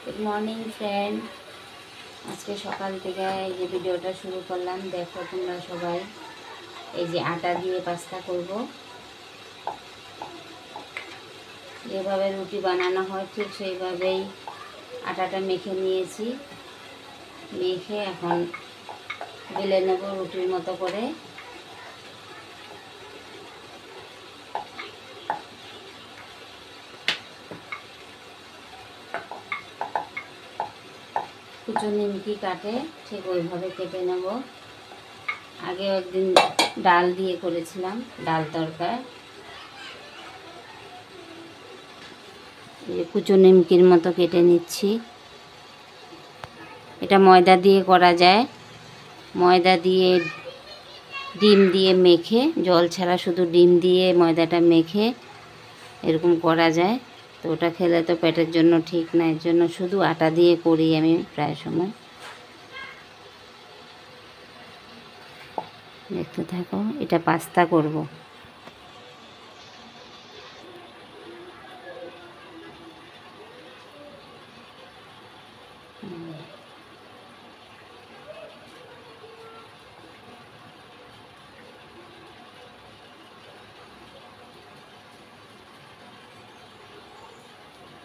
Good morning friend. আজকে সকাল থেকে এই যে ভিডিওটা শুরু করলাম। দেখো তোমরা সবাই, এই যে আটা দিয়ে পাস্তা করব। যেভাবে রুটি বানানো হয় ঠিক সেইভাবেই আটাটা মেখে নিয়েছি। মেখে এখন বেলে নেব রুটির মতো করে। কুচো নিমকি কাটে ঠিক ওইভাবে কেটে নেব। আগে একদিন ডাল দিয়ে করেছিলাম, ডাল তরকার। কুচো নিমকির মতো কেটে নিচ্ছি। এটা ময়দা দিয়ে করা যায়। ময়দা দিয়ে ডিম দিয়ে মেখে, জল ছাড়া শুধু ডিম দিয়ে ময়দাটা মেখে এরকম করা যায়। তো ওটা খেলে তো পেটের জন্য ঠিক না, এর জন্য শুধু আটা দিয়ে করি আমি প্রায় সময়। দেখতে থাকো, এটা পাস্তা করব।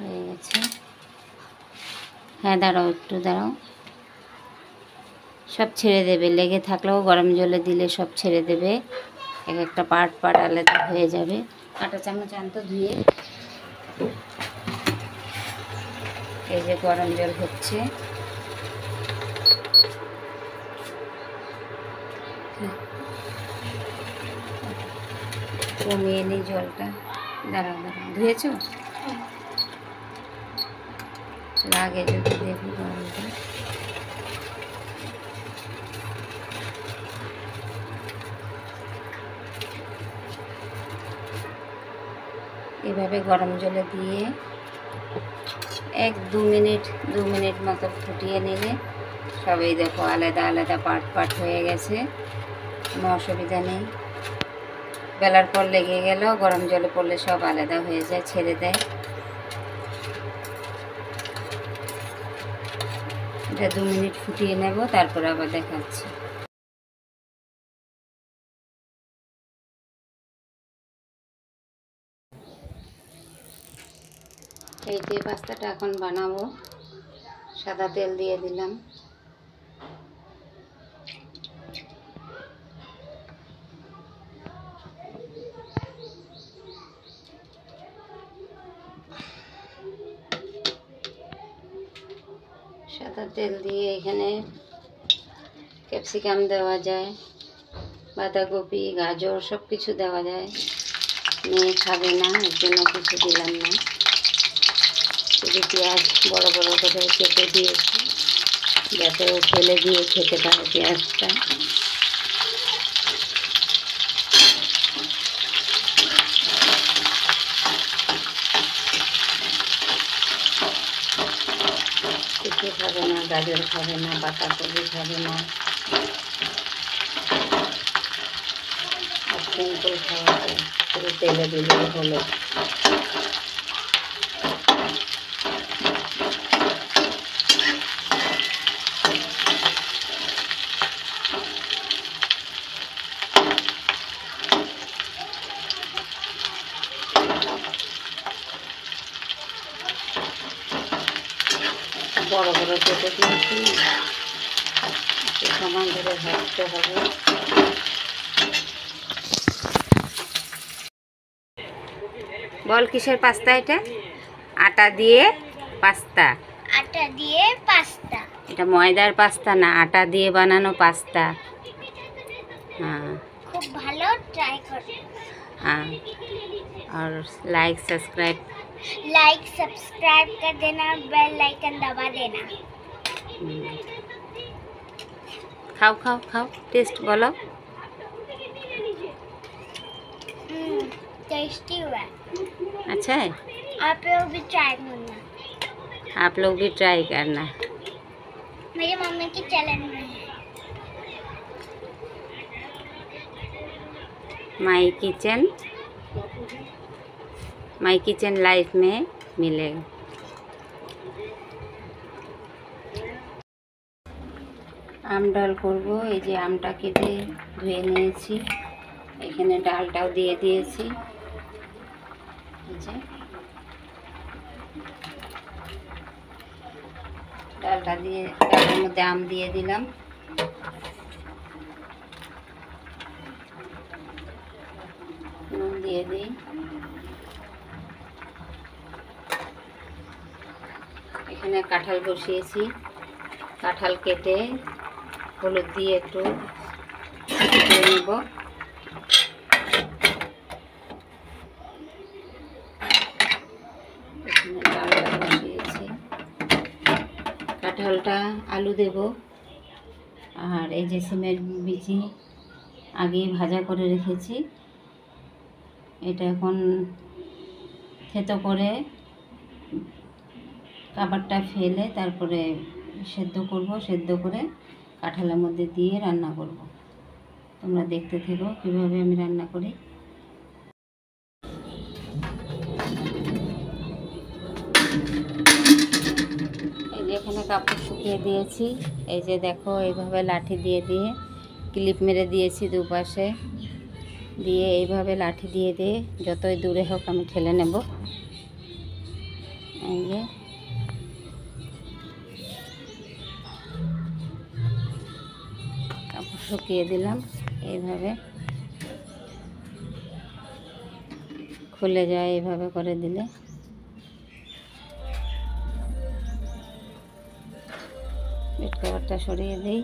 হয়ে গেছে। হ্যাঁ, দাঁড়াও, একটু দাঁড়াও। সব ছেড়ে দেবে, লেগে থাকলেও গরম জলে দিলে সব ছেড়ে দেবে। এক একটা পার্ট আলাদা হয়ে যাবে। কাঁটা চামচ আনতো ধুয়ে। এই যে গরম জল হচ্ছে, কমিয়ে নিই জলটা। দাঁড়াও, ধুয়েছ? লাগে যদি দেখো গরমটা। এভাবে গরম জলে দিয়ে 1-2 মিনিট মতো ফুটিয়ে নিলে সবই দেখো আলাদা আলাদা পার্ট হয়ে গেছে। কোনো অসুবিধা নেই। বেলার পর লেগে গেলেও গরম জলে পড়লে সব আলাদা হয়ে যায়, ছেড়ে দেয়। এটা 2 মিনিট ফুটিয়ে নেব, তারপর আবার দেখাচ্ছি। এই যে পাস্তাটা এখন বানাবো। সাদা তেল দিয়ে দিলাম। সাদা তেল দিয়ে এখানে ক্যাপসিকাম দেওয়া যায়, বাঁধাকপি, গাজর সব কিছু দেওয়া যায়। মেয়ে খাবে না, এর জন্য কিছু দিলাম না। শুধু পেঁয়াজ বড় বড় করে কেটে দিয়েছি, যাতে ও ফেলে দিয়ে খেতে পারে পেঁয়াজটা। কিছু খাবে না, গাজর খাবে না, বাঁধাকপি খাবে না, আর সিম্পল খাওয়া যায়, শুধু তেলে দিলেই হলো। বড় বড় কেটে দিয়েছি, একটু সময় ধরে ভাজতে হবে। বল, কিসের পাস্তা এটা? আটা দিয়ে পাস্তা। আটা দিয়ে পাস্তা। এটা ময়দার পাস্তা না, আটা দিয়ে বানানো পাস্তা। हाँ, খুব ভালো, ট্রাই করো। हाँ, और लाइक सब्सक्राइब कर देना, बेल आइकन दबा देना। खाओ खाओ खाओ, टेस्ट बोलो। टेस्टी हुआ। अच्छा है, आप लोग भी ट्राई करना। आप लोग भी ट्राई करना। मेरी मम्मी की चैनल में है, माई किचन लाइफ में मिलेगा। আম ডাল করব। এই যে আমটা কেটে ধুয়ে নিয়েছি, এখানে ডালটাও দিয়ে দিয়েছি। এই যে ডালটা দিয়ে, ডালের মধ্যে আম দিয়ে দিলাম। নুন দিয়ে দিই। এখানে কাঁঠাল বসিয়েছি, কাঁঠাল কেটে হলুদ দিয়ে একটু দিয়ে নেব। এখানে ডালটা বসিয়েছি, কাঁঠালটা আলু দেব। আর এই যে সিমের বিচি আগেই ভাজা করে রেখেছি, এটা এখন থেতো করে খাবারটা ফেলে তারপরে সেদ্ধ করব। সেদ্ধ করে কাঁঠালের মধ্যে দিয়ে রান্না করব। তোমরা দেখতে থেকো কীভাবে আমি রান্না করি। এই যে এখানে কাপড় শুকিয়ে দিয়েছি। এই যে দেখো, এইভাবে লাঠি দিয়ে দিয়ে ক্লিপ মেরে দিয়েছি দুপাশে, দিয়ে এইভাবে লাঠি দিয়ে দিয়ে যতই দূরে হোক আমি ঠেলে নেব। এই যে কাপড় শুকিয়ে দিলাম, এইভাবে খুলে যায়, এইভাবে করে দিলে। বেড কভারটা সরিয়ে দিই।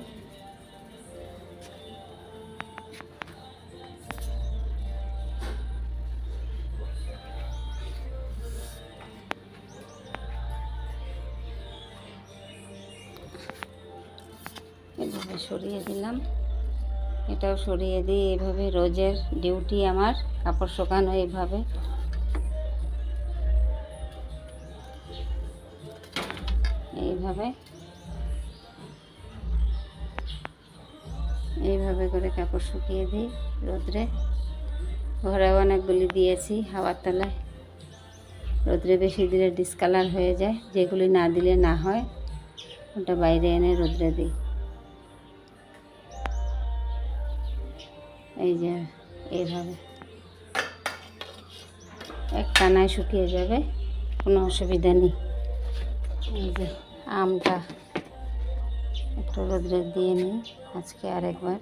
এভাবে সরিয়ে দিলাম, এটাও সরিয়ে দিই। এইভাবে রোজের ডিউটি আমার কাপড় শুকানো। এইভাবে এইভাবে এইভাবে করে কাপড় শুকিয়ে দিই রোদ্রে। ঘরে অনেকগুলি দিয়েছি হাওয়ার তলায়, রোদ্রে বেশি দিলে ডিসকালার হয়ে যায়, যেগুলি না দিলে না হয় ওটা বাইরে এনে রোদ্রে দিই। এই যে এইভাবে এক টানায় শুকিয়ে যাবে, কোনো অসুবিধা নেই। এই যে আমটা একটু রোদ্রে দিয়ে নিই আজকে আরেকবার।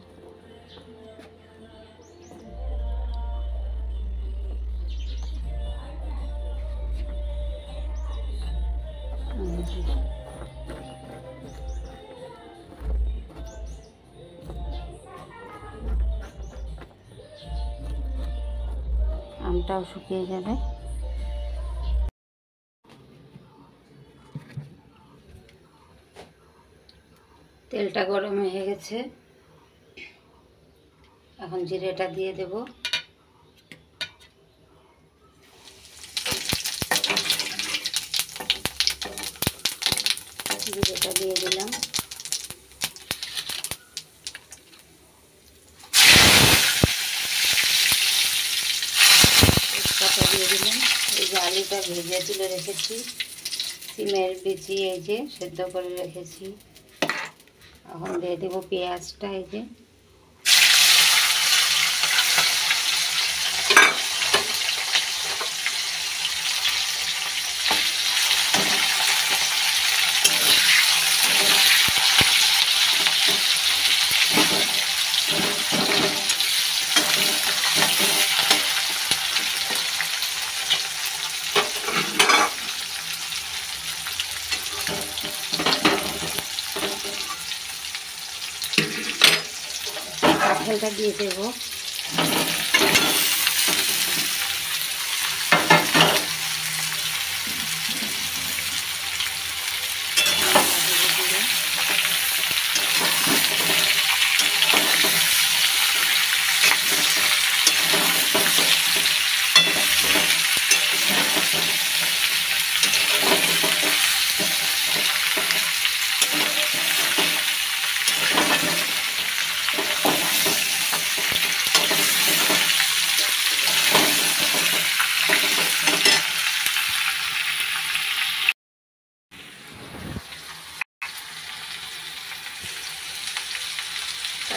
আমটাও শুকিয়ে যাবে। তেলটা গরম হয়ে গেছে, এখন জিরেটা দিয়ে দেব। জিরেটা দিয়ে দিলাম। তেজপাতা দিয়ে দিলাম। এই যে আলুটা ভেজে তুলে রেখেছি, সিমের বিচি এই যে সেদ্ধ করে রেখেছি। এখন দিয়ে দেবো পেঁয়াজটা। এই যে কাঁঠালটা দিয়ে দেবো।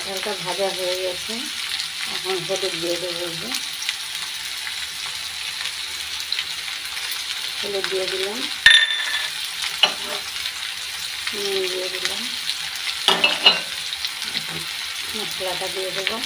কাঁঠালটা ভাজা হয়ে গেছে, এখন হলুদ দিয়ে দেবো। হলুদ দিয়ে দিলাম, নুন দিয়ে দিলাম, মশলাটা দিয়ে দেবো।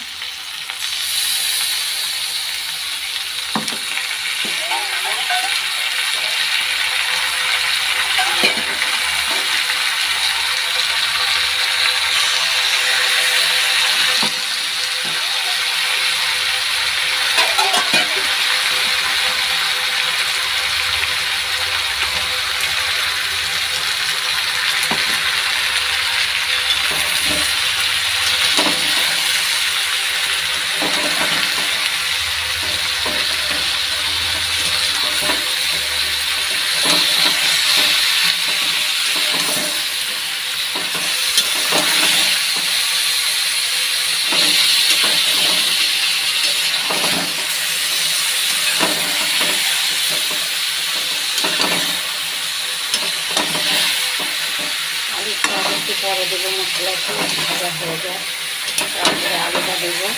একটু পরে দেবো, মশলা একটু ভাজা হয়ে যায়, তারপরে আলুটা দেবো।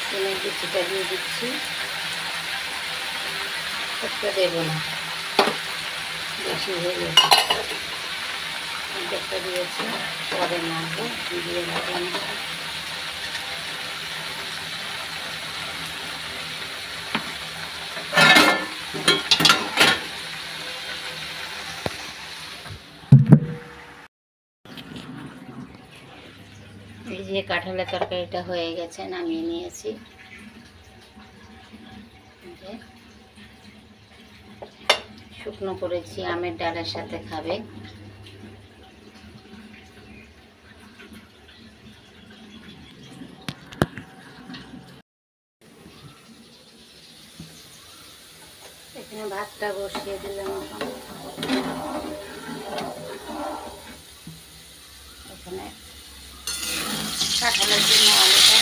সিমের বিচিটা দিয়ে দিচ্ছি, একটা দেবো না, বেশি হয়ে গেছে। একটা দিয়েছি, পরে নাড়বো, দিয়ে রাখলাম। এই যে কাঁঠালের তরকারিটা হয়ে গেছে, নামিয়ে নিয়েছি। শুকনো করেছি, আমের ডালের সাথে খাবে। এখানে ভাতটা বসিয়ে দিলাম। এখানে কাঁঠালের জন্য আলুটা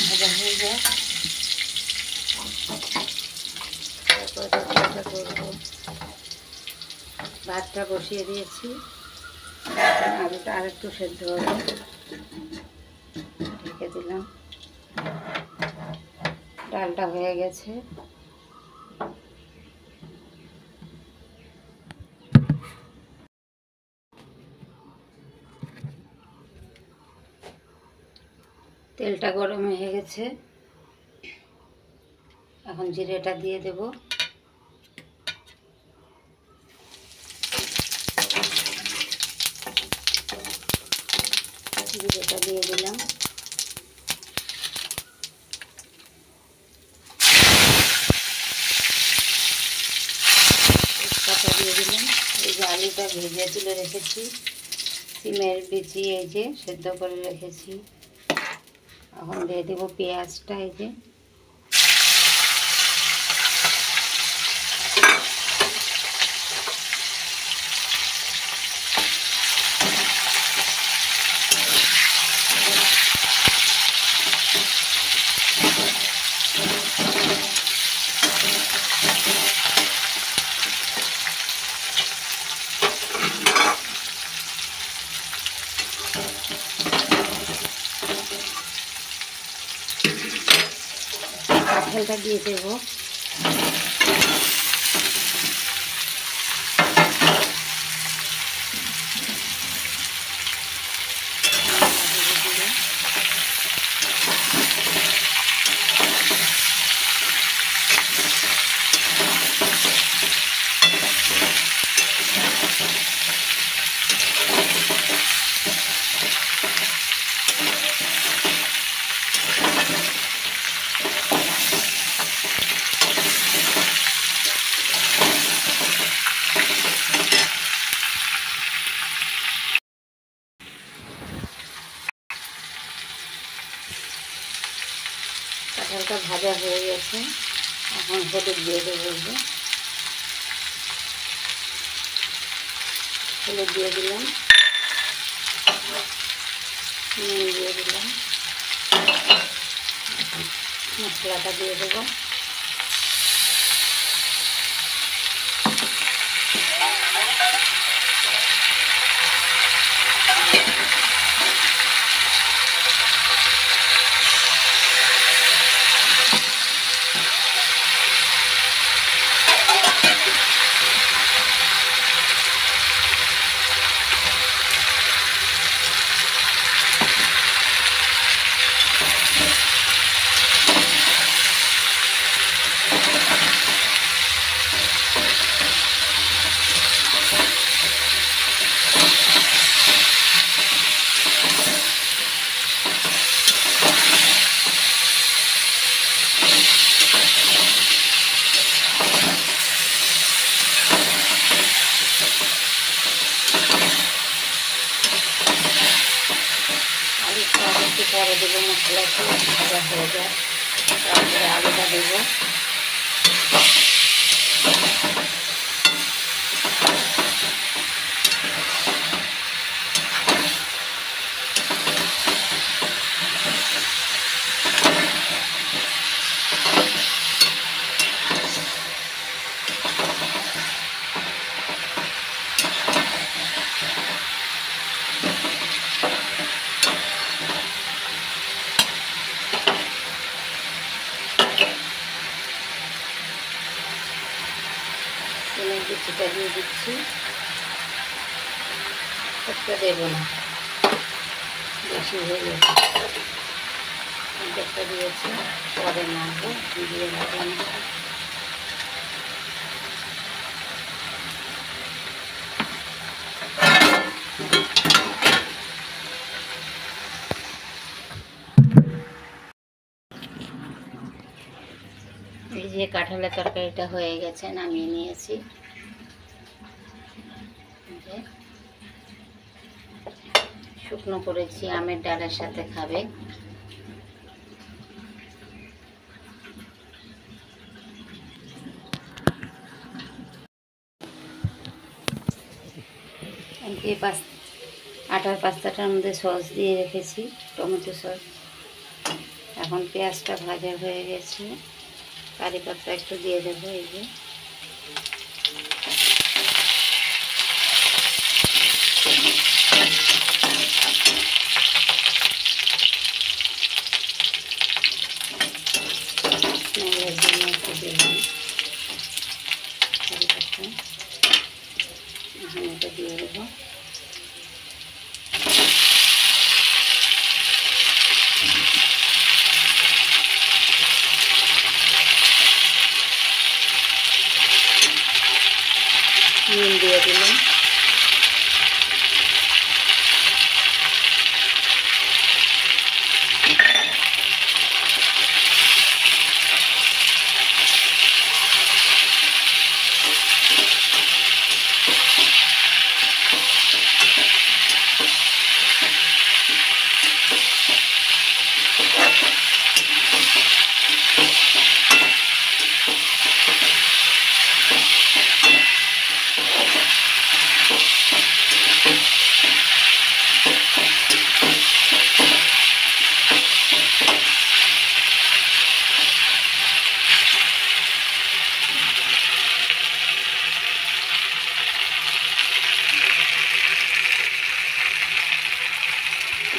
ভাজা হয়ে যায়, তারপরে তরকারিটা করবো। ভাতটা বসিয়ে দিয়েছি, আলুটা আর একটু সেদ্ধ হবে, ঢেকে দিলাম। ডালটা হয়ে গেছে, তেলটা গরম হয়ে গেছে, এখন জিরেটা দিয়ে দেব। জিরেটা দিয়ে দিলাম, তেজপাতা দিয়ে দিলাম। এই যে আলুটা ভেজে তুলে রেখেছি, সিমের বিচি এই যে সেদ্ধ করে রেখেছি, এখন দিয়ে দেবো পেঁয়াজটা। এই যে কাঁঠালটা দিয়ে দেবো। ভাজা হয়ে গেছে। এখন হলুদ দিয়ে দেবো। হলুদ দিয়ে দিলাম, নুন দিয়ে দিলাম, মশলাটা দিয়ে দেবো। একটু পরে দেবো, মশলা একটু ভাজা হয়ে যায়, তারপরে আলুটা দেবো। কিছুটা দিয়ে দিচ্ছি, সবটা দেবো না, বেশি হয়ে গেছে। একটা দিয়েছি, পরে নাড়বো, দিয়ে রাখলাম। এই যে কাঁঠালের তরকারিটা হয়ে গেছে, নামিয়ে নিয়েছি। শুকনো করেছি, আমের ডালের সাথে খাবে। আটার পাস্তাটার মধ্যে সস দিয়ে রেখেছি, টমেটো সস। এখন পেঁয়াজটা ভাজা হয়ে গেছে, কারি পাতা একটু দিয়ে দেবো। এই যে স্মেলের জন্য একটু দিলাম কারি পাতা, এখন এটা দিয়ে দেবো। নুন দিয়ে দিলাম,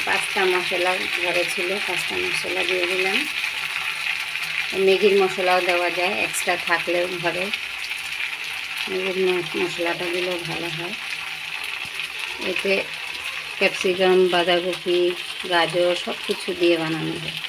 পাস্তা মশলা ঘরে ছিল, পাস্তা মশলা দিয়ে দিলাম। ম্যাগির মশলাও দেওয়া যায়, এক্সট্রা থাকলেও ঘরে ম্যাগির মশলাটা দিলেও ভালো হয়। এতে ক্যাপসিকাম, বাঁধাকপি, গাজর সব কিছু দিয়ে বানানো যায়।